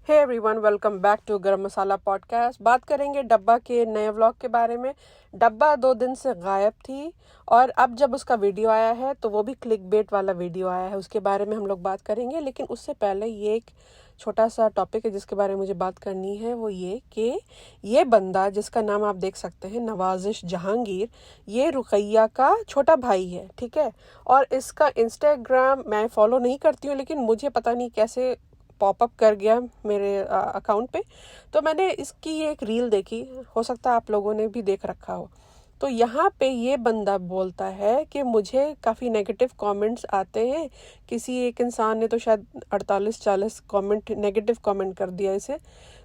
Hey everyone, welcome back to Garam Masala podcast. बात करेंगे डब्बा के नए व्लॉग के बारे में। डब्बा 2 दिन से गायब थी और अब जब उसका वीडियो आया है तो वो भी क्लिक बेट वाला वीडियो आया है, उसके बारे में हम लोग बात करेंगे। लेकिन उससे पहले ये एक छोटा सा टॉपिक है जिसके बारे में मुझे बात करनी है, वो ये कि ये बंदा जिसका नाम आप देख सकते हैं नवाजिश जहांगीर, ये रुकैया का छोटा भाई है, ठीक है। और इसका इंस्टाग्राम मैं फॉलो नहीं करती हूँ, लेकिन मुझे पता नहीं कैसे पॉपअप कर गया मेरे अकाउंट पे। तो मैंने इसकी ये एक रील देखी, हो सकता है आप लोगों ने भी देख रखा हो। तो यहाँ पे ये बंदा बोलता है कि मुझे काफ़ी नेगेटिव कमेंट्स आते हैं। किसी एक इंसान ने तो शायद 48-40 कमेंट नेगेटिव कमेंट कर दिया इसे,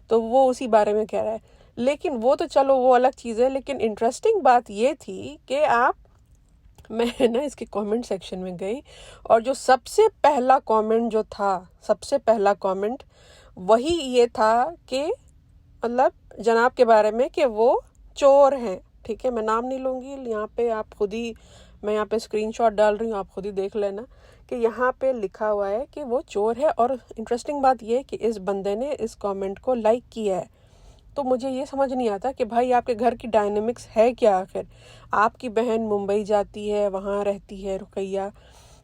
तो वो उसी बारे में कह रहा है। लेकिन वो तो चलो वो अलग चीज़ है, लेकिन इंटरेस्टिंग बात ये थी कि मैं ना इसके कमेंट सेक्शन में गई और जो सबसे पहला कमेंट जो था, सबसे पहला कमेंट वही ये था कि मतलब जनाब के बारे में कि वो चोर हैं, ठीक है। मैं नाम नहीं लूँगी यहाँ पे, आप खुद ही, मैं यहाँ पे स्क्रीनशॉट डाल रही हूँ, आप खुद ही देख लेना कि यहाँ पे लिखा हुआ है कि वो चोर है। और इंटरेस्टिंग बात ये है कि इस बंदे ने इस कमेंट को लाइक किया है। तो मुझे ये समझ नहीं आता कि भाई आपके घर की डायनेमिक्स है क्या आखिर। आपकी बहन मुंबई जाती है, वहाँ रहती है रुकैया,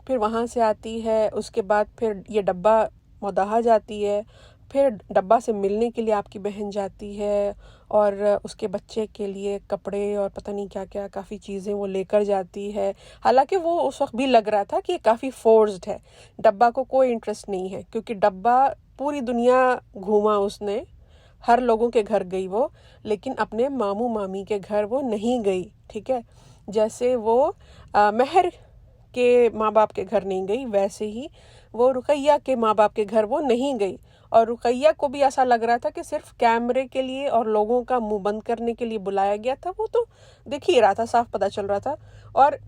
फिर वहाँ से आती है, उसके बाद फिर ये डब्बा मौदाहा जाती है, फिर डब्बा से मिलने के लिए आपकी बहन जाती है और उसके बच्चे के लिए कपड़े और पता नहीं क्या क्या काफ़ी चीज़ें वो लेकर जाती है। हालांकि वो उस वक्त भी लग रहा था कि ये काफ़ी फोर्स्ड है, डब्बा को कोई इंटरेस्ट नहीं है, क्योंकि डब्बा पूरी दुनिया घूमा उसने, हर लोगों के घर गई वो, लेकिन अपने मामू मामी के घर वो नहीं गई, ठीक है। जैसे वो महर के माँ बाप के घर नहीं गई, वैसे ही वो रुकैया के माँ बाप के घर वो नहीं गई। और रुकैया को भी ऐसा लग रहा था कि सिर्फ कैमरे के लिए और लोगों का मुंह बंद करने के लिए बुलाया गया था। वो तो दिख ही रहा था, साफ पता चल रहा था। और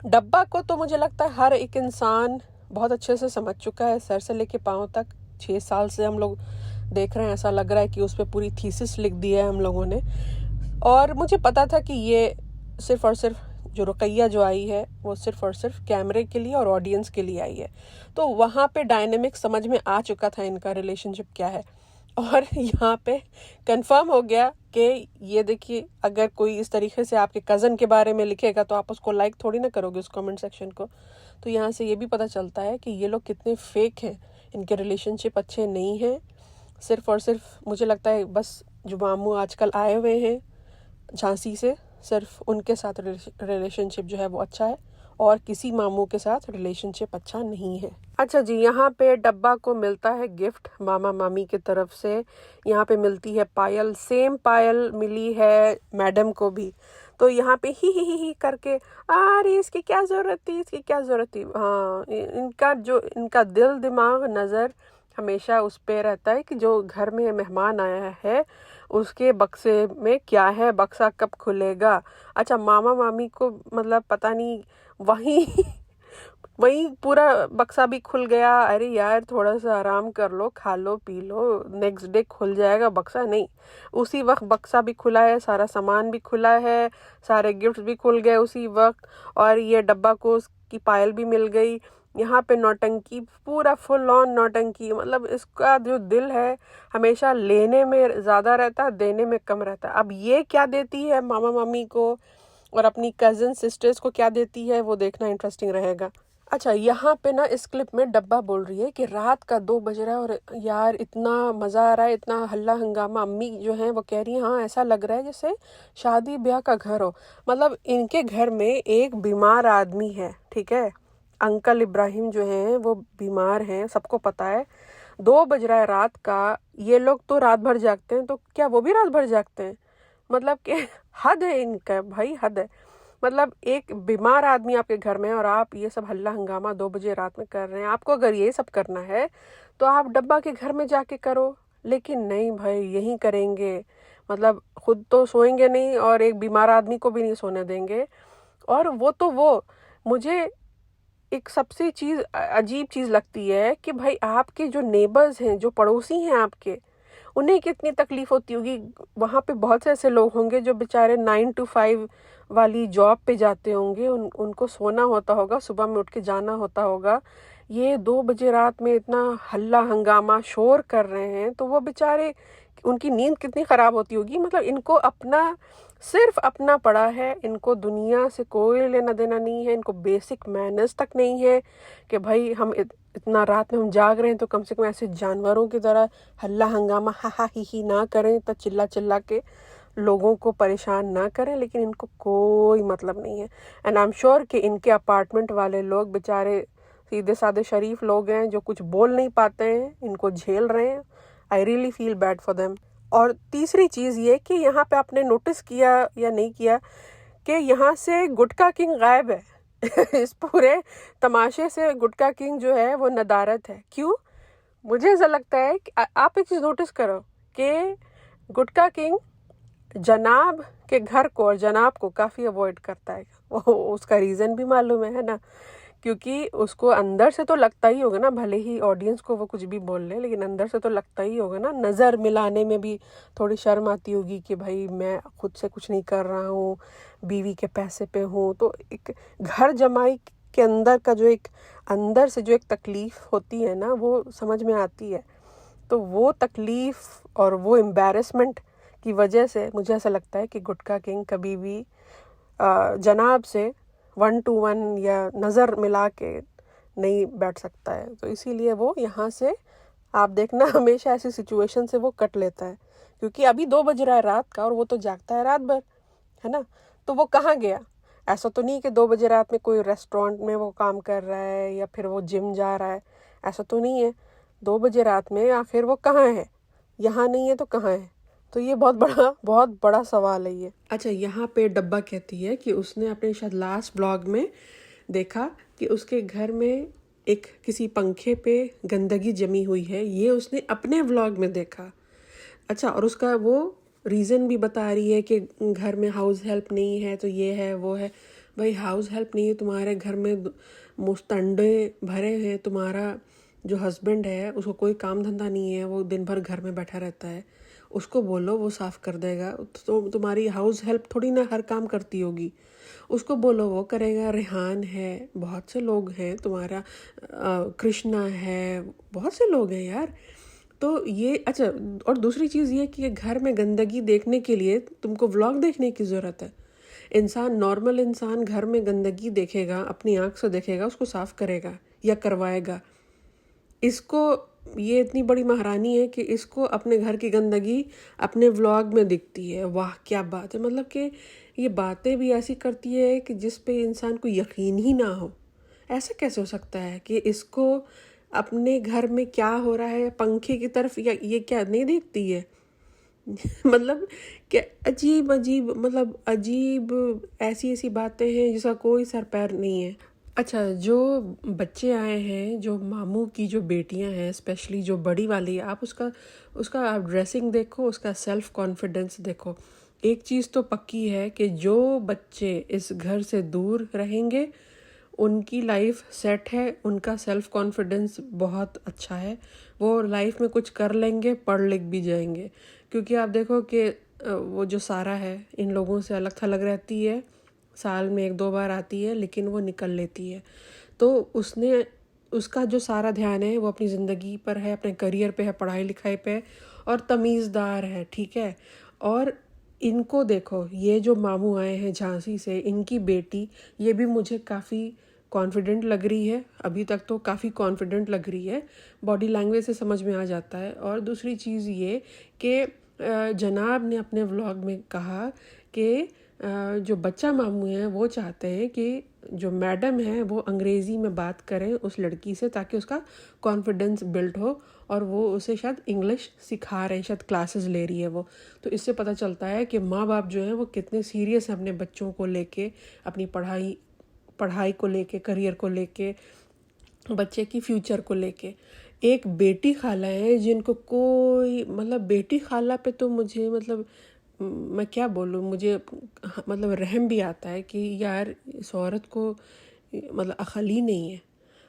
डब्बा को तो मुझे लगता है हर एक इंसान बहुत अच्छे से समझ चुका है, सर से लेके पाँव तक। 6 साल से हम लोग देख रहे हैं, ऐसा लग रहा है कि उस पर पूरी थीसिस लिख दिया है हम लोगों ने। और मुझे पता था कि ये सिर्फ और सिर्फ जो रुकैया जो आई है वो सिर्फ और सिर्फ कैमरे के लिए और ऑडियंस के लिए आई है। तो वहाँ पे डायनेमिक समझ में आ चुका था इनका रिलेशनशिप क्या है। और यहाँ पे कंफर्म हो गया कि ये देखिए, अगर कोई इस तरीके से आपके कज़न के बारे में लिखेगा तो आप उसको लाइक थोड़ी ना करोगे उस कमेंट सेक्शन को। तो यहाँ से ये भी पता चलता है कि ये लोग कितने फेक हैं, इनके रिलेशनशिप अच्छे नहीं हैं। सिर्फ और सिर्फ मुझे लगता है बस जो मामू आजकल आए हुए हैं झांसी से, सिर्फ उनके साथ रिलेशनशिप जो है वो अच्छा है और किसी मामू के साथ रिलेशनशिप अच्छा नहीं है। अच्छा जी, यहाँ पे डब्बा को मिलता है गिफ्ट मामा मामी की तरफ से। यहाँ पे मिलती है पायल, सेम पायल मिली है मैडम को भी। तो यहाँ पे ही करके, अरे इसकी क्या ज़रूरत थी, इसकी क्या ज़रूरत थी। हाँ, इनका दिल दिमाग नज़र हमेशा उस पे रहता है कि जो घर में मेहमान आया है उसके बक्से में क्या है, बक्सा कब खुलेगा। अच्छा, मामा मामी को मतलब पता नहीं वहीं वहीं पूरा बक्सा भी खुल गया। अरे यार, थोड़ा सा आराम कर लो, खा लो पी लो, नेक्स्ट डे खुल जाएगा बक्सा। नहीं, उसी वक्त बक्सा भी खुला है, सारा सामान भी खुला है, सारे गिफ्ट्स भी खुल गए उसी वक्त। और ये डब्बा को उसकी पायल भी मिल गई। यहाँ पे नौटंकी, पूरा फुल ऑन नौटंकी। मतलब इसका जो दिल है हमेशा लेने में ज़्यादा रहता है, देने में कम रहता है। अब ये क्या देती है मामा मम्मी को और अपनी कज़न सिस्टर्स को क्या देती है, वो देखना इंटरेस्टिंग रहेगा। अच्छा, यहाँ पे ना इस क्लिप में डब्बा बोल रही है कि रात का 2 बज रहा है और यार इतना मज़ा आ रहा है, इतना हल्ला हंगामा। अम्मी जो है वो कह रही है हाँ ऐसा लग रहा है जैसे शादी ब्याह का घर हो। मतलब इनके घर में एक बीमार आदमी है, ठीक है। अंकल इब्राहिम जो हैं वो बीमार हैं, सबको पता है। 2 बज रहा है रात का, ये लोग तो रात भर जागते हैं, तो क्या वो भी रात भर जागते हैं? मतलब कि हद है इनका भाई, हद है। मतलब एक बीमार आदमी आपके घर में और आप ये सब हल्ला हंगामा 2 बजे रात में कर रहे हैं। आपको अगर ये सब करना है तो आप डब्बा के घर में जाके करो, लेकिन नहीं भाई, यहीं करेंगे। मतलब खुद तो सोएंगे नहीं और एक बीमार आदमी को भी नहीं सोने देंगे। और वो मुझे एक सबसे चीज़ अजीब चीज़ लगती है कि भाई आपके जो नेबर्स हैं, जो पड़ोसी हैं आपके, उन्हें कितनी तकलीफ होती होगी। वहाँ पे बहुत से ऐसे लोग होंगे जो बेचारे 9 to 5 वाली जॉब पे जाते होंगे, उनको सोना होता होगा, सुबह में उठ के जाना होता होगा। ये 2 बजे रात में इतना हल्ला हंगामा शोर कर रहे हैं, तो वो बेचारे उनकी नींद कितनी ख़राब होती होगी। मतलब इनको अपना सिर्फ अपना पड़ा है, इनको दुनिया से कोई लेना देना नहीं है, इनको बेसिक मैनर्स तक नहीं है कि भाई हम इतना रात में हम जाग रहे हैं तो कम से कम ऐसे जानवरों की तरह हल्ला हंगामा हा हा ही ना करें, तो चिल्ला चिल्ला के लोगों को परेशान ना करें। लेकिन इनको कोई मतलब नहीं है। एंड आई एम श्योर कि इनके अपार्टमेंट वाले लोग बेचारे सीधे साधे शरीफ लोग हैं जो कुछ बोल नहीं पाते हैं, इनको झेल रहे हैं। I really feel bad for them. और तीसरी चीज़ ये कि यहाँ पे आपने नोटिस किया या नहीं किया कि यहाँ से गुटका किंग गायब है। इस पूरे तमाशे से गुटका किंग जो है वो नदारत है। क्यों? मुझे ऐसा लगता है कि आप एक चीज़ नोटिस करो कि गुटका किंग जनाब के घर को और जनाब को काफ़ी अवॉइड करता है। वो उसका रीज़न भी मालूम है ना, क्योंकि उसको अंदर से तो लगता ही होगा ना, भले ही ऑडियंस को वो कुछ भी बोल ले, लेकिन अंदर से तो लगता ही होगा ना। नज़र मिलाने में भी थोड़ी शर्म आती होगी कि भाई मैं खुद से कुछ नहीं कर रहा हूँ, बीवी के पैसे पे हूँ। तो एक घर जमाई के अंदर का जो एक अंदर से जो एक तकलीफ़ होती है ना, वो समझ में आती है। तो वो तकलीफ़ और वो एम्बैरेसमेंट की वजह से मुझे ऐसा लगता है कि गुटका किंग कभी भी जनाब से 1-to-1 या नज़र मिला के नहीं बैठ सकता है। तो इसीलिए वो यहाँ से आप देखना हमेशा ऐसी सिचुएशन से वो कट लेता है, क्योंकि अभी 2 बज रहा है रात का और वो तो जागता है रात भर, है ना। तो वो कहाँ गया? ऐसा तो नहीं कि 2 बजे रात में कोई रेस्टोरेंट में वो काम कर रहा है या फिर वो जिम जा रहा है, ऐसा तो नहीं है। 2 बजे रात में आखिर वो कहाँ है? यहाँ नहीं है तो कहाँ है? तो ये बहुत बड़ा सवाल है ये। अच्छा, यहाँ पे डब्बा कहती है कि उसने अपने शायद लास्ट ब्लॉग में देखा कि उसके घर में एक किसी पंखे पे गंदगी जमी हुई है। ये उसने अपने व्लॉग में देखा। अच्छा, और उसका वो रीज़न भी बता रही है कि घर में हाउस हेल्प नहीं है, तो ये है वो है। भाई हाउस हेल्प नहीं है, तुम्हारे घर में मुस्तंडे भरे हैं, तुम्हारा जो हस्बैंड है उसको कोई काम धंधा नहीं है, वो दिन भर घर में बैठा रहता है, उसको बोलो वो साफ़ कर देगा। तो तुम्हारी हाउस हेल्प थोड़ी ना हर काम करती होगी, उसको बोलो वो करेगा। रेहान है, बहुत से लोग हैं, तुम्हारा कृष्णा है, बहुत से लोग हैं यार। तो ये अच्छा, और दूसरी चीज़ ये कि घर में गंदगी देखने के लिए तुमको व्लॉग देखने की ज़रूरत है। इंसान, नॉर्मल इंसान घर में गंदगी देखेगा, अपनी आँख से देखेगा, उसको साफ़ करेगा या करवाएगा। इसको, ये इतनी बड़ी महारानी है कि इसको अपने घर की गंदगी अपने व्लॉग में दिखती है। वाह क्या बात है। मतलब कि ये बातें भी ऐसी करती है कि जिस पे इंसान को यकीन ही ना हो। ऐसा कैसे हो सकता है कि इसको अपने घर में क्या हो रहा है पंखे की तरफ या ये क्या नहीं देखती है? मतलब क्या अजीब अजीब, मतलब अजीब ऐसी ऐसी बातें हैं जिसका कोई सर पैर नहीं है। अच्छा, जो बच्चे आए हैं, जो मामू की जो बेटियां हैं, स्पेशली जो बड़ी वाली, आप उसका उसका आप ड्रेसिंग देखो, उसका सेल्फ कॉन्फिडेंस देखो। एक चीज़ तो पक्की है कि जो बच्चे इस घर से दूर रहेंगे उनकी लाइफ सेट है, उनका सेल्फ कॉन्फिडेंस बहुत अच्छा है, वो लाइफ में कुछ कर लेंगे, पढ़ लिख भी जाएंगे। क्योंकि आप देखो कि वो जो सारा है इन लोगों से अलग थलग रहती है, साल में 1-2 बार आती है, लेकिन वो निकल लेती है। तो उसने, उसका जो सारा ध्यान है वो अपनी ज़िंदगी पर है, अपने करियर पे है, पढ़ाई लिखाई पे है, और तमीज़दार है, ठीक है। और इनको देखो, ये जो मामू आए हैं झांसी से, इनकी बेटी, ये भी मुझे काफ़ी कॉन्फिडेंट लग रही है। अभी तक तो काफ़ी कॉन्फिडेंट लग रही है, बॉडी लैंग्वेज से समझ में आ जाता है। और दूसरी चीज़ ये कि जनाब ने अपने व्लॉग में कहा कि जो बच्चा मामू हैं वो चाहते हैं कि जो मैडम है वो अंग्रेज़ी में बात करें उस लड़की से, ताकि उसका कॉन्फिडेंस बिल्ड हो, और वो उसे शायद इंग्लिश सिखा रहे हैं, शायद क्लासेस ले रही है वो। तो इससे पता चलता है कि माँ बाप जो हैं वो कितने सीरियस हैं अपने बच्चों को लेके, अपनी पढ़ाई को लेके, करियर को लेके, बच्चे की फ्यूचर को लेके। एक बेटी खाला है जिनको कोई, मतलब बेटी खाला पे तो मुझे, मतलब मैं क्या बोलूँ, मुझे मतलब रहम भी आता है कि यार इस औरत को मतलब अकल ही नहीं है।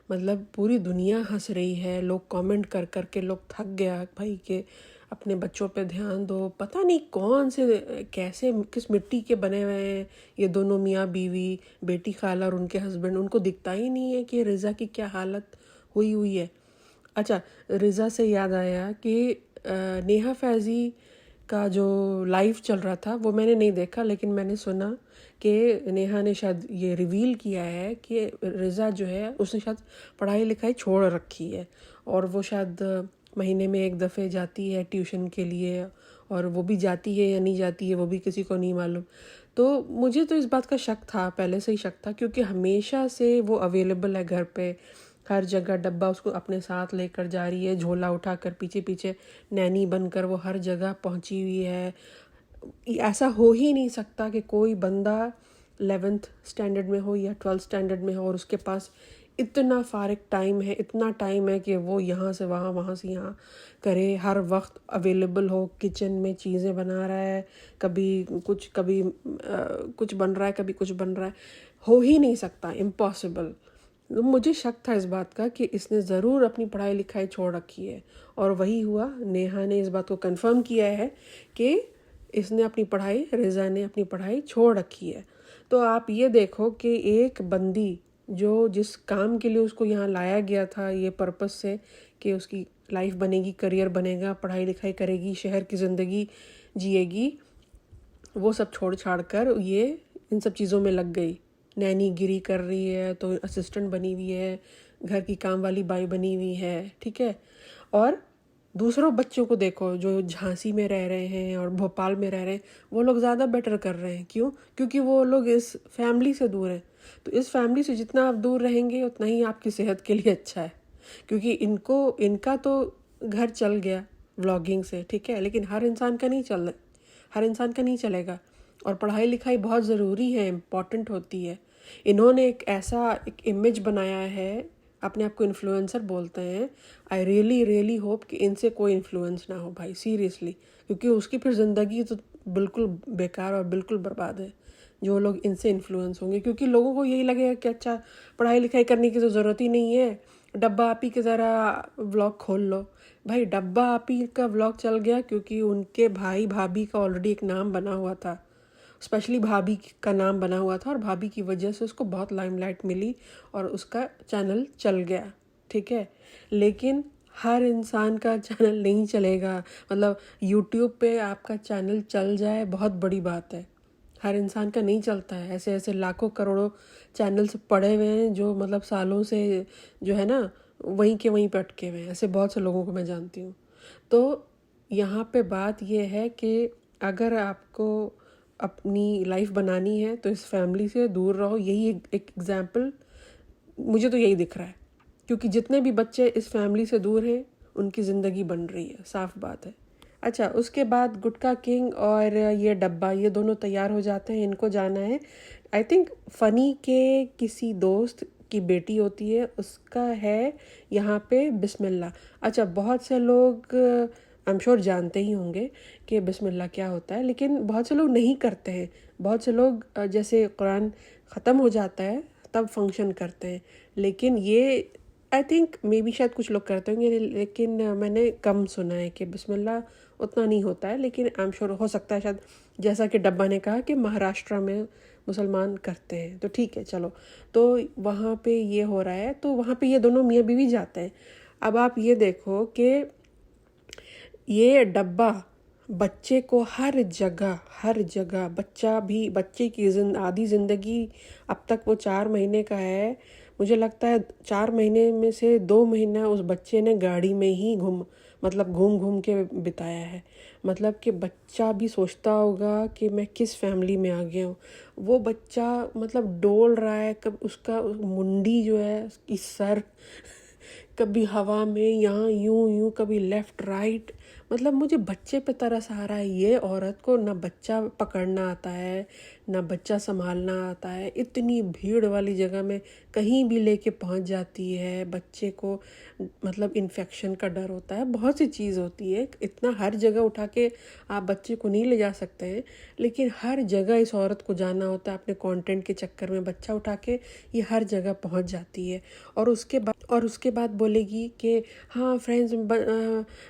मतलब पूरी दुनिया हंस रही है, लोग कमेंट कर कर के लोग थक गया भाई कि अपने बच्चों पे ध्यान दो। पता नहीं कौन से, कैसे, किस मिट्टी के बने हुए हैं ये दोनों मियाँ बीवी, बेटी खाला और उनके हस्बैंड। उनको दिखता ही नहीं है कि रिज़ा की क्या हालत हुई हुई है। अच्छा, रिज़ा से याद आया कि नेहा फैज़ी का जो लाइव चल रहा था वो मैंने नहीं देखा, लेकिन मैंने सुना कि नेहा ने शायद ये रिवील किया है कि रिज़ा जो है उसने शायद पढ़ाई लिखाई छोड़ रखी है, और वो शायद महीने में एक दफ़े जाती है ट्यूशन के लिए, और वो भी जाती है या नहीं जाती है वो भी किसी को नहीं मालूम। तो मुझे तो इस बात का शक था, पहले से ही शक था, क्योंकि हमेशा से वो अवेलेबल है घर पे, हर जगह डब्बा उसको अपने साथ लेकर जा रही है, झोला उठाकर पीछे पीछे नैनी बनकर वो हर जगह पहुंची हुई है। ऐसा हो ही नहीं सकता कि कोई बंदा 11th स्टैंडर्ड में हो या 12th स्टैंडर्ड में हो और उसके पास इतना फारिग टाइम है, इतना टाइम है कि वो यहाँ से वहाँ, वहाँ से यहाँ करे, हर वक्त अवेलेबल हो, किचन में चीज़ें बना रहा है, कभी कुछ बन रहा है, कभी कुछ बन रहा है। हो ही नहीं सकता, इम्पॉसिबल। मुझे शक था इस बात का कि इसने ज़रूर अपनी पढ़ाई लिखाई छोड़ रखी है, और वही हुआ। नेहा ने इस बात को कंफर्म किया है कि इसने अपनी पढ़ाई, रिज़ा ने अपनी पढ़ाई छोड़ रखी है। तो आप ये देखो कि एक बंदी जो जिस काम के लिए उसको यहाँ लाया गया था, ये पर्पस से कि उसकी लाइफ बनेगी, करियर बनेगा, पढ़ाई लिखाई करेगी, शहर की ज़िंदगी जिएगी, वो सब छोड़ छाड़ कर ये इन सब चीज़ों में लग गई। नैनी गिरी कर रही है, तो असिस्टेंट बनी हुई है, घर की काम वाली बाई बनी हुई है, ठीक है। और दूसरों बच्चों को देखो जो झांसी में रह रहे हैं और भोपाल में रह रहे हैं, वो लोग ज़्यादा बेटर कर रहे हैं। क्यों? क्योंकि वो लोग इस फैमिली से दूर हैं। तो इस फैमिली से जितना आप दूर रहेंगे उतना ही आपकी सेहत के लिए अच्छा है, क्योंकि इनका तो घर चल गया व्लॉगिंग से, ठीक है, लेकिन हर इंसान का नहीं चलेगा। और पढ़ाई लिखाई बहुत ज़रूरी है, इम्पॉर्टेंट होती है। इन्होंने एक इमेज बनाया है, अपने आप को इन्फ्लुएंसर बोलते हैं। आई रियली रियली होप कि इनसे कोई इन्फ्लुएंस ना हो भाई, सीरियसली, क्योंकि उसकी फिर ज़िंदगी तो बिल्कुल बेकार और बिल्कुल बर्बाद है जो लोग इनसे इन्फ्लुएंस होंगे। क्योंकि लोगों को यही लगेगा कि अच्छा, पढ़ाई लिखाई करने की तो ज़रूरत ही नहीं है, डब्बा आपी के ज़रा व्लॉग खोल लो। भाई, डब्बा आपी का व्लॉग चल गया क्योंकि उनके भाई भाभी का ऑलरेडी एक नाम बना हुआ था, स्पेशली भाभी का नाम बना हुआ था, और भाभी की वजह से उसको बहुत लाइमलाइट मिली और उसका चैनल चल गया, ठीक है। लेकिन हर इंसान का चैनल नहीं चलेगा। मतलब यूट्यूब पे आपका चैनल चल जाए बहुत बड़ी बात है, हर इंसान का नहीं चलता है। ऐसे ऐसे लाखों करोड़ों चैनल्स पड़े हुए हैं जो मतलब सालों से जो है ना वहीं के वहीं पे अटके हुए हैं। ऐसे बहुत से लोगों को मैं जानती हूँ। तो यहाँ पे बात ये है कि अगर आपको अपनी लाइफ बनानी है तो इस फैमिली से दूर रहो। यही एक एग्जाम्पल मुझे तो यही दिख रहा है, क्योंकि जितने भी बच्चे इस फैमिली से दूर हैं उनकी ज़िंदगी बन रही है, साफ बात है। अच्छा, उसके बाद गुटका किंग और ये डब्बा, ये दोनों तैयार हो जाते हैं, इनको जाना है आई थिंक फ़नी के किसी दोस्त की बेटी होती है, उसका है यहाँ पे बिस्मिल्लाह। अच्छा, बहुत से लोग आई एम श्योर जानते ही होंगे कि बिस्मिल्लाह क्या होता है, लेकिन बहुत से लोग नहीं करते हैं। बहुत से लोग जैसे कुरान ख़त्म हो जाता है तब फंक्शन करते हैं, लेकिन ये आई थिंक मे बी शायद कुछ लोग करते होंगे, लेकिन मैंने कम सुना है कि बिस्मिल्लाह उतना नहीं होता है। लेकिन आई एम श्योर हो सकता है शायद, जैसा कि डब्बा ने कहा कि महाराष्ट्र में मुसलमान करते हैं, तो ठीक है चलो। तो वहाँ पे ये हो रहा है, तो वहाँ पे ये दोनों मियाँ बीवी जाते हैं। अब आप ये देखो कि ये डब्बा बच्चे को हर जगह बच्चे की आधी ज़िंदगी, अब तक वो 4 महीने का है, मुझे लगता है 4 महीने में से 2 महीना उस बच्चे ने गाड़ी में ही घूम घूम के बिताया है। मतलब कि बच्चा भी सोचता होगा कि मैं किस फैमिली में आ गया हूँ। वो बच्चा मतलब डोल रहा है, कब उसका मुंडी जो है, उसकी सर कभी हवा में, यहाँ यूं यूं, कभी लेफ़्ट राइट। मतलब मुझे बच्चे पे तरस आ रहा है। ये औरत को ना बच्चा पकड़ना आता है, ना बच्चा संभालना आता है, इतनी भीड़ वाली जगह में कहीं भी लेके पहुंच जाती है। बच्चे को मतलब इन्फेक्शन का डर होता है, बहुत सी चीज़ होती है। इतना हर जगह उठा के आप बच्चे को नहीं ले जा सकते हैं, लेकिन हर जगह इस औरत को जाना होता है अपने कंटेंट के चक्कर में। बच्चा उठा के ये हर जगह पहुंच जाती है, और उसके बाद बोलेगी कि हाँ फ्रेंड्स,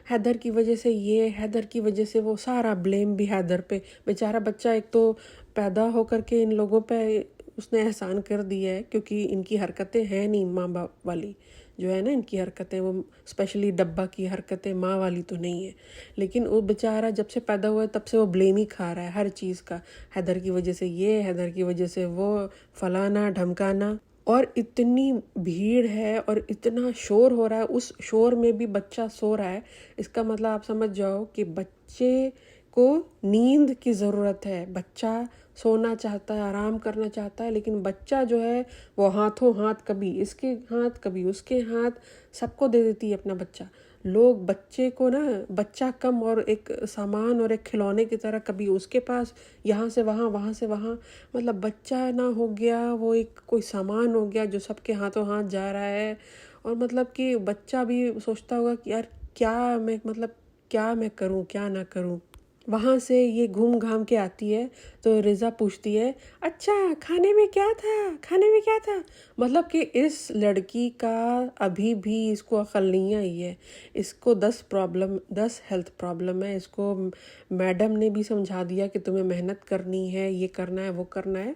हैदर की वजह से ये, हैदर की वजह से वो, सारा ब्लेम भी हैदर पे। बेचारा बच्चा एक तो पैदा होकर के इन लोगों पे उसने एहसान कर दिया है, क्योंकि इनकी हरकतें हैं नहीं माँ बाप वाली जो है ना इनकी हरकतें, वो स्पेशली डब्बा की हरकतें माँ वाली तो नहीं है। लेकिन वो बेचारा जब से पैदा हुआ है तब से वो ब्लेम ही खा रहा है हर चीज़ का। हैदर की वजह से ये, हैदर की वजह से वो, फलाना ढमकाना। और इतनी भीड़ है और इतना शोर हो रहा है, उस शोर में भी बच्चा सो रहा है। इसका मतलब आप समझ जाओ कि बच्चे को नींद की ज़रूरत है। बच्चा सोना चाहता है, आराम करना चाहता है, लेकिन बच्चा जो है वो हाथों हाथ, कभी इसके हाथ कभी उसके हाथ, सबको दे देती है अपना बच्चा। लोग बच्चे को ना, बच्चा कम और एक सामान और एक खिलौने की तरह, कभी उसके पास, यहाँ से वहाँ, वहाँ से वहाँ, मतलब बच्चा ना हो गया वो एक कोई सामान हो गया जो सबके हाथों हाथ जा रहा है। और मतलब कि बच्चा भी सोचता होगा कि यार क्या मैं, मतलब क्या मैं करूँ क्या ना करूँ। वहाँ से ये घूम घाम के आती है तो रिज़ा पूछती है, अच्छा खाने में क्या था, खाने में क्या था। मतलब कि इस लड़की का अभी भी इसको अक्ल नहीं आई है। इसको 10 हेल्थ प्रॉब्लम है। इसको मैडम ने भी समझा दिया कि तुम्हें मेहनत करनी है, ये करना है, वो करना है।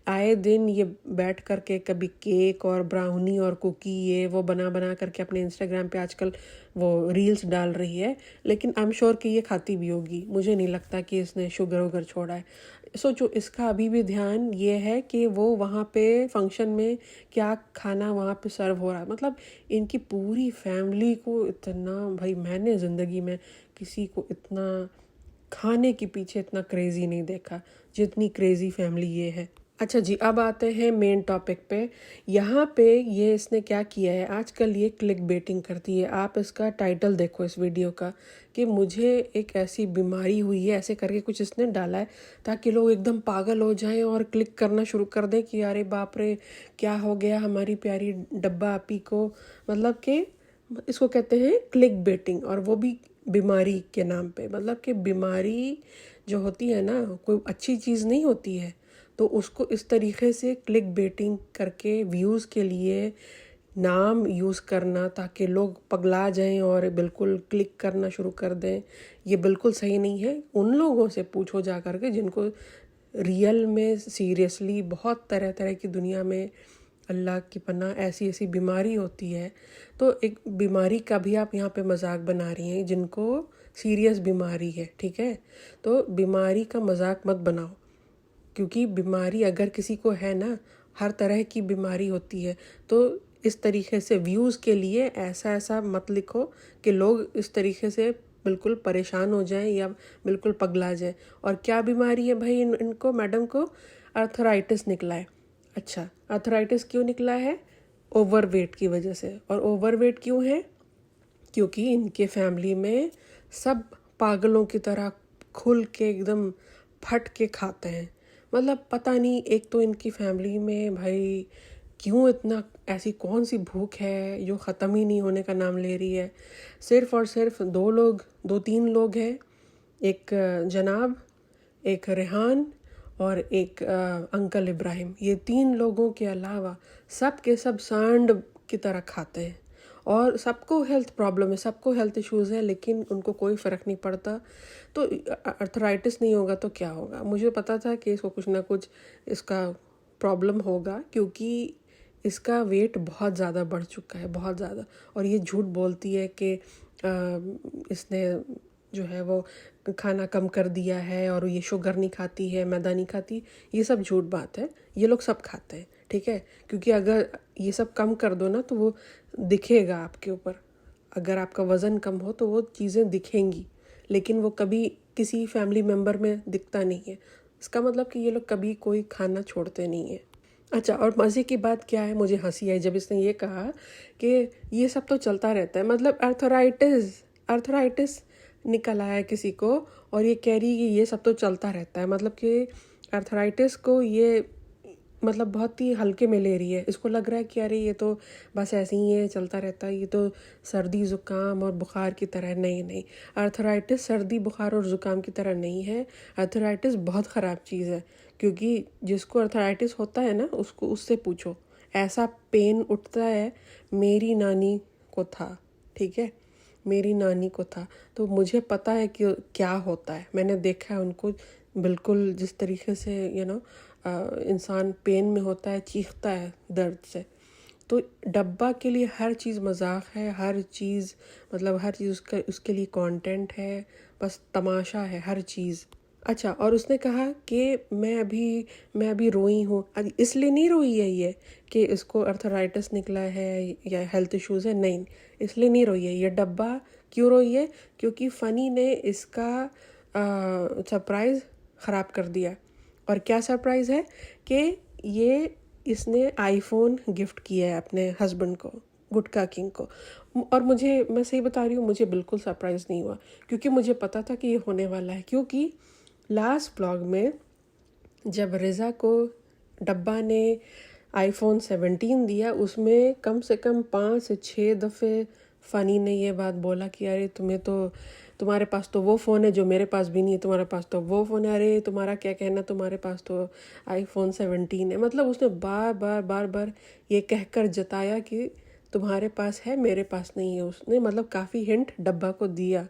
आए दिन ये बैठ करके कभी केक और ब्राउनी और कुकी ये वो बना बना करके अपने इंस्टाग्राम पे आजकल वो रील्स डाल रही है। लेकिन आई एम श्योर कि ये खाती भी होगी। मुझे नहीं लगता कि इसने शुगर वगर छोड़ा है। सोचो, इसका अभी भी ध्यान ये है कि वो वहाँ पे फंक्शन में क्या खाना वहाँ पे सर्व हो रहा है। मतलब इनकी पूरी फैमिली को इतना, भाई मैंने ज़िंदगी में किसी को इतना खाने के पीछे इतना क्रेज़ी नहीं देखा जितनी क्रेज़ी फैमिली ये है। अच्छा जी, अब आते हैं मेन टॉपिक पे। यहाँ पे ये इसने क्या किया है, आजकल ये क्लिक बेटिंग करती है। आप इसका टाइटल देखो इस वीडियो का, कि मुझे एक ऐसी बीमारी हुई है, ऐसे करके कुछ इसने डाला है ताकि लोग एकदम पागल हो जाएं और क्लिक करना शुरू कर दें कि अरे बाप रे क्या हो गया हमारी प्यारी डब्बा आपी को। मतलब कि इसको कहते हैं क्लिक बेटिंग, और वो भी बीमारी के नाम पे। मतलब कि बीमारी जो होती है ना, कोई अच्छी चीज़ नहीं होती है। तो उसको इस तरीके से क्लिक बेटिंग करके व्यूज़ के लिए नाम यूज़ करना ताकि लोग पगला जाएं और बिल्कुल क्लिक करना शुरू कर दें, ये बिल्कुल सही नहीं है। उन लोगों से पूछो जा कर के जिनको रियल में सीरियसली बहुत तरह तरह की दुनिया में, अल्लाह की पनाह, ऐसी ऐसी बीमारी होती है। तो एक बीमारी का भी आप यहाँ पे मजाक बना रही हैं जिनको सीरियस बीमारी है, ठीक है। तो बीमारी का मजाक मत बनाओ, क्योंकि बीमारी अगर किसी को है ना, हर तरह की बीमारी होती है। तो इस तरीके से व्यूज़ के लिए ऐसा ऐसा मत लिखो कि लोग इस तरीके से बिल्कुल परेशान हो जाएं या बिल्कुल पगला जाएं। और क्या बीमारी है भाई, इनको मैडम को आर्थराइटिस निकला है। अच्छा, आर्थराइटिस क्यों निकला है? ओवरवेट की वजह से। और ओवरवेट क्यों है? क्योंकि इनके फैमिली में सब पागलों की तरह खुल के एकदम फट के खाते हैं। मतलब पता नहीं, एक तो इनकी फैमिली में भाई क्यों इतना, ऐसी कौन सी भूख है जो ख़त्म ही नहीं होने का नाम ले रही है। सिर्फ और सिर्फ 2-3 लोग हैं, एक जनाब, एक रेहान और एक अंकल इब्राहिम। ये 3 लोगों के अलावा सब के सब सांड की तरह खाते हैं। और सबको हेल्थ प्रॉब्लम है, सबको हेल्थ इश्यूज़ है, लेकिन उनको कोई फ़र्क नहीं पड़ता। तो अर्थराइटिस नहीं होगा तो क्या होगा? मुझे पता था कि इसको कुछ ना कुछ इसका प्रॉब्लम होगा, क्योंकि इसका वेट बहुत ज़्यादा बढ़ चुका है, बहुत ज़्यादा। और ये झूठ बोलती है कि इसने जो है वो खाना कम कर दिया है और ये शुगर नहीं खाती है, मैदा नहीं खाती। ये सब झूठ बात है, ये लोग सब खाते हैं, ठीक है। क्योंकि अगर ये सब कम कर दो ना तो वो दिखेगा आपके ऊपर। अगर आपका वज़न कम हो तो वो चीज़ें दिखेंगी, लेकिन वो कभी किसी फैमिली मेम्बर में दिखता नहीं है। इसका मतलब कि ये लोग कभी कोई खाना छोड़ते नहीं है। अच्छा, और मज़े की बात क्या है, मुझे हंसी आई जब इसने ये कहा कि ये सब तो चलता रहता है। मतलब अर्थराइटिस निकल आया किसी को और ये कह रही है कि ये सब तो चलता रहता है। मतलब कि अर्थराइटिस को ये मतलब बहुत ही हल्के में ले रही है। इसको लग रहा है कि अरे ये तो बस ऐसे ही है, चलता रहता है, ये तो सर्दी ज़ुकाम और बुखार की तरह। नहीं नहीं, अर्थराइटिस सर्दी बुखार और ज़ुकाम की तरह नहीं है। अर्थराइटिस बहुत ख़राब चीज़ है, क्योंकि जिसको अर्थराइटिस होता है ना, उसको उससे पूछो, ऐसा पेन उठता है। मेरी नानी को था, ठीक है, मेरी नानी को था, तो मुझे पता है कि क्या होता है। मैंने देखा है उनको, बिल्कुल जिस तरीके से इंसान पेन में होता है, चीखता है दर्द से। तो डब्बा के लिए हर चीज़ मजाक है, हर चीज़ मतलब हर चीज़ उसके लिए कंटेंट है, बस तमाशा है हर चीज़। अच्छा, और उसने कहा कि मैं अभी रोई हूँ। इसलिए नहीं रोई है ये कि इसको अर्थराइटिस निकला है या हेल्थ इश्यूज़ है, नहीं, इसलिए नहीं रोई है ये डब्बा। क्यों रोई है? क्योंकि फ़नी ने इसका सरप्राइज़ ख़राब कर दिया। और क्या सरप्राइज़ है कि ये इसने आईफोन गिफ्ट किया है अपने हस्बैंड को, गुटका किंग को। और मैं सही बता रही हूँ, मुझे बिल्कुल सरप्राइज़ नहीं हुआ, क्योंकि मुझे पता था कि ये होने वाला है। क्योंकि लास्ट ब्लॉग में जब रिज़ा को डब्बा ने आईफोन 17 दिया, उसमें कम से कम 5 से 6 दफ़े फ़नी ने ये बात बोला कि अरे तुम्हारे पास तो वो फ़ोन है जो मेरे पास भी नहीं है, तुम्हारे पास तो वो फ़ोन है, अरे तुम्हारा क्या कहना, तुम्हारे पास तो आईफोन 17 है। मतलब उसने बार बार बार बार ये कहकर जताया कि तुम्हारे पास है, मेरे पास नहीं है। उसने मतलब काफ़ी हिंट डब्बा को दिया,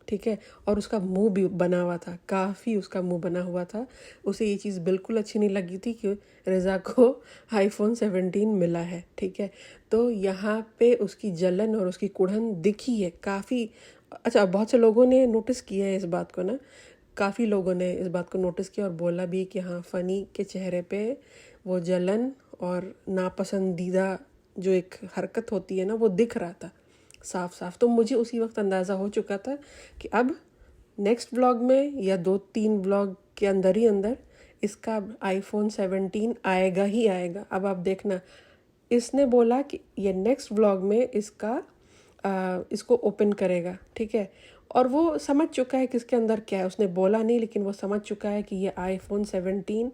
ठीक है। और उसका मुंह भी बना हुआ था, काफ़ी उसका मुंह बना हुआ था। उसे ये चीज़ बिल्कुल अच्छी नहीं लगी थी कि रिज़ा को आईफोन 17 मिला है, ठीक है। तो यहाँ पे उसकी जलन और उसकी कुढ़न दिखी है काफ़ी। अच्छा, बहुत से लोगों ने नोटिस किया है इस बात को ना, काफ़ी लोगों ने इस बात को नोटिस किया और बोला भी कि हाँ, फ़नी के चेहरे पे वो जलन और नापसंदीदा जो एक हरकत होती है ना, वो दिख रहा था साफ साफ। तो मुझे उसी वक्त अंदाज़ा हो चुका था कि अब नेक्स्ट व्लॉग में या 2-3 व्लॉग के अंदर ही अंदर इसका आईफोन 17 आएगा ही आएगा। अब आप देखना, इसने बोला कि ये नेक्स्ट व्लॉग में इसको ओपन करेगा, ठीक है। और वो समझ चुका है कि इसके अंदर क्या है। उसने बोला नहीं, लेकिन वो समझ चुका है कि ये आईफोन 17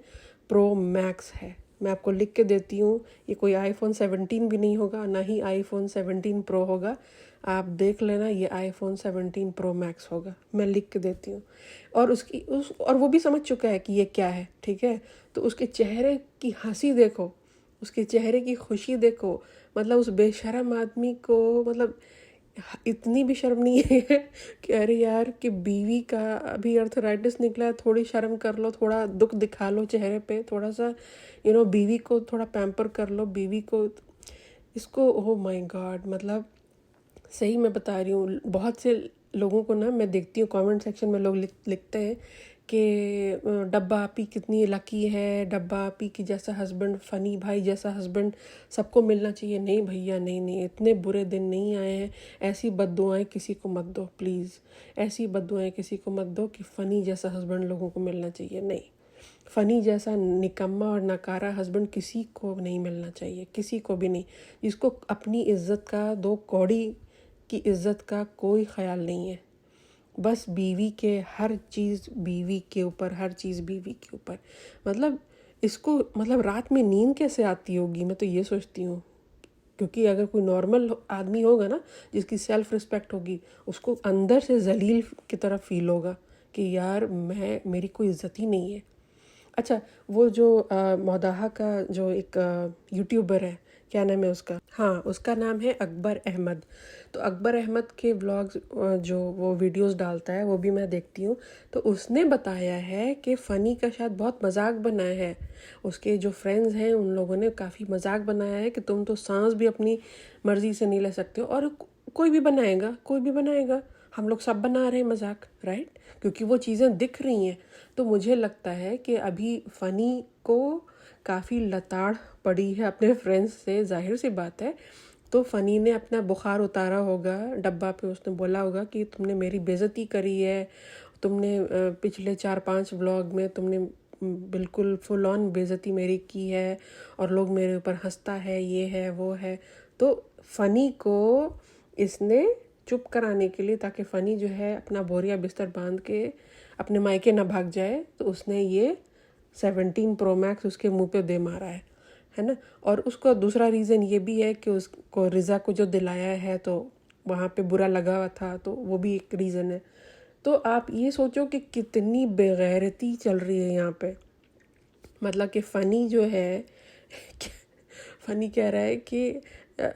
प्रो मैक्स है। मैं आपको लिख के देती हूँ, ये कोई आईफोन 17 भी नहीं होगा, ना ही आईफोन 17 प्रो होगा। आप देख लेना, ये आईफोन 17 प्रो मैक्स होगा, मैं लिख के देती हूँ। और और वो भी समझ चुका है कि ये क्या है, ठीक है। तो उसके चेहरे की हंसी देखो, उसके चेहरे की खुशी देखो। मतलब उस बेशरम आदमी को मतलब इतनी भी शर्म नहीं है कि अरे यार कि बीवी का अभी अर्थराइटिस निकला है, थोड़ी शर्म कर लो, थोड़ा दुख दिखा लो चेहरे पे, थोड़ा सा बीवी को थोड़ा पैम्पर कर लो, बीवी को इसको। ओह माय गॉड, मतलब सही मैं बता रही हूँ। बहुत से लोगों को ना मैं देखती हूँ कमेंट सेक्शन में लोग लिखते हैं कि डब्बा आपी कितनी लकी है, डब्बा आपी की जैसा हस्बैंड, फ़नी भाई जैसा हस्बैंड सबको मिलना चाहिए। नहीं भैया, नहीं नहीं, इतने बुरे दिन नहीं आए हैं। ऐसी बद्दुआएं किसी को मत दो प्लीज़, ऐसी बद्दुआएं किसी को मत दो कि फ़नी जैसा हस्बैंड लोगों को मिलना चाहिए। नहीं, फ़नी जैसा निकम्मा और नकारा हस्बैंड किसी को नहीं मिलना चाहिए, किसी को भी नहीं, जिसको अपनी इज्जत का, दो कौड़ी की इज्जत का कोई ख्याल नहीं है। बस बीवी के हर चीज़ बीवी के ऊपर, हर चीज़ बीवी के ऊपर। मतलब इसको मतलब रात में नींद कैसे आती होगी, मैं तो ये सोचती हूँ। क्योंकि अगर कोई नॉर्मल आदमी होगा ना, जिसकी सेल्फ रिस्पेक्ट होगी, उसको अंदर से जलील की तरह फील होगा कि यार मेरी कोई इज्जत ही नहीं है। अच्छा, वो जो मौदाहा का जो एक यूट्यूबर है, क्या नाम है उसका? हाँ, उसका नाम है अकबर अहमद। तो अकबर अहमद के व्लॉग्स जो वो वीडियोस डालता है, वो भी मैं देखती हूँ। तो उसने बताया है कि फ़नी का शायद बहुत मजाक बनाया है। उसके जो फ्रेंड्स हैं उन लोगों ने काफ़ी मजाक बनाया है कि तुम तो सांस भी अपनी मर्ज़ी से नहीं ले सकते हो। और कोई भी बनाएगा, कोई भी बनाएगा, हम लोग सब बना रहे हैं मजाक, राइट? क्योंकि वो चीज़ें दिख रही हैं। तो मुझे लगता है कि अभी फ़नी को काफ़ी लताड़ पड़ी है अपने फ्रेंड्स से, जाहिर सी बात है। तो फ़नी ने अपना बुखार उतारा होगा डब्बा पे। उसने बोला होगा कि तुमने मेरी बेइज्जती करी है, तुमने पिछले 4-5 व्लॉग में तुमने बिल्कुल फुल ऑन बेइज्जती मेरी की है और लोग मेरे ऊपर हंसता है, ये है वो है। तो फ़नी को इसने चुप कराने के लिए, ताकि फ़नी जो है अपना बोरिया बिस्तर बांध के अपने मायके ना भाग जाए, तो उसने ये 17 प्रो मैक्स उसके मुंह पे दे मारा है ना। और उसका दूसरा रीज़न ये भी है कि उसको रिज़ा को जो दिलाया है तो वहाँ पे बुरा लगा हुआ था, तो वो भी एक रीज़न है। तो आप ये सोचो कि कितनी बेगैरती चल रही है यहाँ पे। मतलब कि फ़नी जो है फ़नी कह रहा है कि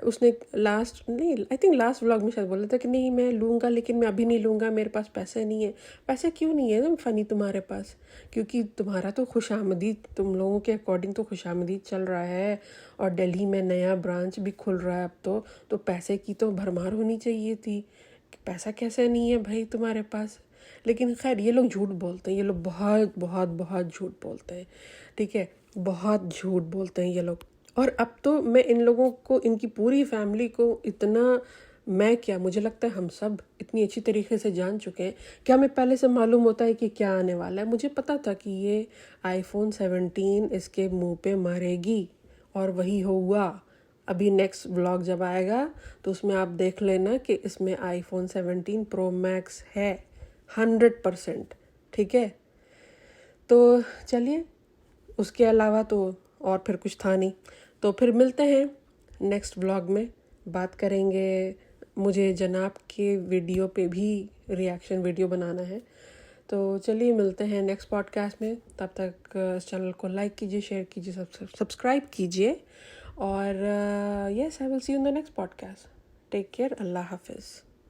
उसने लास्ट नहीं, आई थिंक लास्ट व्लॉग में शायद बोला था कि नहीं मैं लूँगा, लेकिन मैं अभी नहीं लूँगा, मेरे पास पैसे नहीं है। पैसे क्यों नहीं है ना फ़नी तुम्हारे पास? क्योंकि तुम्हारा तो खुशामदीद, तुम लोगों के अकॉर्डिंग तो खुशामदीद चल रहा है, और दिल्ली में नया ब्रांच भी खुल रहा है अब तो पैसे की तो भरमार होनी चाहिए थी। पैसा कैसे नहीं है भाई तुम्हारे पास? लेकिन खैर ये लोग झूठ बोलते हैं, ये लोग बहुत बहुत बहुत झूठ बोलते हैं, ठीक है, बहुत झूठ बोलते हैं ये लोग। और अब तो मैं इन लोगों को, इनकी पूरी फैमिली को इतना, मैं क्या, मुझे लगता है हम सब इतनी अच्छी तरीके से जान चुके हैं कि हमें पहले से मालूम होता है कि क्या आने वाला है। मुझे पता था कि ये आईफोन 17 इसके मुंह पे मारेगी, और वही हुआ। अभी नेक्स्ट व्लॉग जब आएगा तो उसमें आप देख लेना कि इसमें आईफोन 17 प्रो मैक्स है 100%, ठीक है। तो चलिए, उसके अलावा तो और फिर कुछ था नहीं। तो फिर मिलते हैं नेक्स्ट व्लॉग में, बात करेंगे। मुझे जनाब के वीडियो पे भी रिएक्शन वीडियो बनाना है। तो चलिए मिलते हैं नेक्स्ट पॉडकास्ट में। तब तक इस चैनल को लाइक कीजिए, शेयर कीजिए, सब्सक्राइब कीजिए, और yes, I will see you in the next podcast. Take care, Allah हाफिज़।